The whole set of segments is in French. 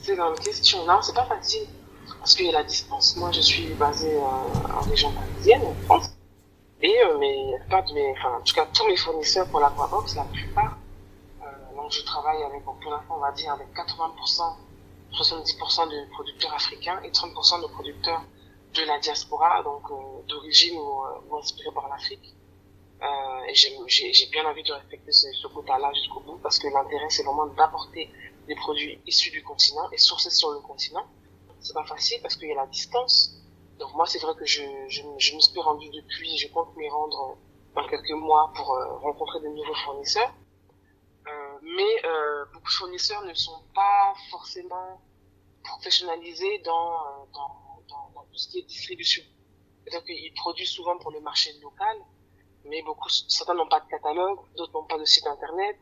C'est dans une question. Non, c'est pas facile. Parce qu'il y a la distance. Moi, je suis basée en région parisienne, en France. Et pas de mes, enfin, en tout cas, tous mes fournisseurs pour l'Aquabox, la plupart, donc je travaille avec, bon, pour l'instant, on va dire avec 80%, 70% de producteurs africains et 30% de producteurs de la diaspora, donc d'origine ou inspirés par l'Afrique. Et j'ai bien envie de respecter ce quota-là jusqu'au bout parce que l'intérêt, c'est vraiment d'apporter des produits issus du continent et sourcés sur le continent. C'est pas facile parce qu'il y a la distance. Donc moi, c'est vrai que je me suis rendu depuis, je compte m'y rendre dans quelques mois pour rencontrer de nouveaux fournisseurs. Beaucoup de fournisseurs ne sont pas forcément professionnalisés dans tout ce qui est distribution. C'est-à-dire qu'ils produisent souvent pour le marché local, mais certains n'ont pas de catalogue, d'autres n'ont pas de site internet,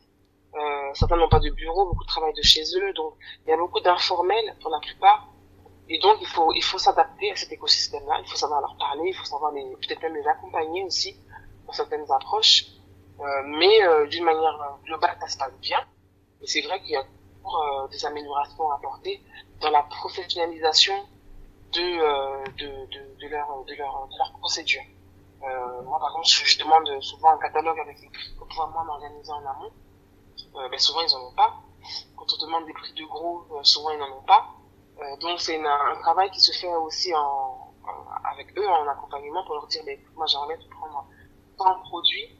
certains n'ont pas de bureau, beaucoup travaillent de chez eux, donc il y a beaucoup d'informels pour la plupart. Et donc il faut s'adapter à cet écosystème-là, il faut savoir leur parler, il faut savoir peut-être même les accompagner aussi dans certaines approches. D'une manière globale, ça se passe bien. Mais c'est vrai qu'il y a toujours des améliorations à apporter dans la professionnalisation de leur procédure. Moi, par exemple, je demande souvent un catalogue avec les prix pour pouvoir moi m'organiser en amont. Souvent, ils en ont pas. Quand on demande des prix de gros, souvent, ils n'en ont pas. Donc, c'est un travail qui se fait aussi avec eux en accompagnement pour leur dire, moi, j'aimerais bien te prendre tant de produits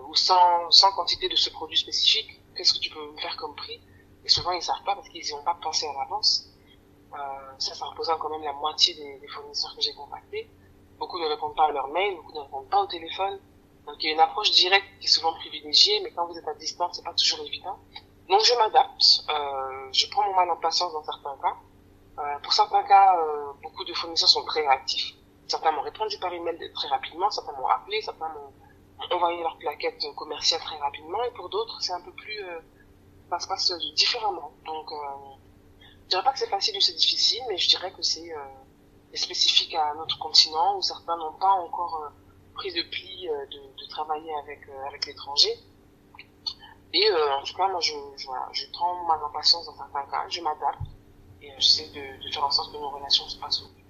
ou sans quantité de ce produit spécifique. Qu'est-ce que tu peux me faire comme prix? Et souvent, ils savent pas parce qu'ils n'y ont pas pensé à l'avance. Ça représente quand même la moitié des fournisseurs que j'ai contactés. Beaucoup ne répondent pas à leur mail, beaucoup ne répondent pas au téléphone. Donc il y a une approche directe qui est souvent privilégiée, mais quand vous êtes à distance, c'est pas toujours évident. Donc je m'adapte, je prends mon mal en patience dans certains cas. Pour certains cas, beaucoup de fournisseurs sont très réactifs. Certains m'ont répondu par email très rapidement, certains m'ont appelé, certains m'ont envoyé leur plaquette commerciale très rapidement, et pour d'autres, c'est un peu plus, ça se passe différemment. Donc je dirais pas que c'est facile ou c'est difficile, mais je dirais que c'est spécifique à notre continent où certains n'ont pas encore pris de pli de travailler avec l'étranger. Et en tout cas, moi, voilà, je prends mon impatience dans certains cas, je m'adapte et j'essaie de faire en sorte que nos relations se passent au mieux.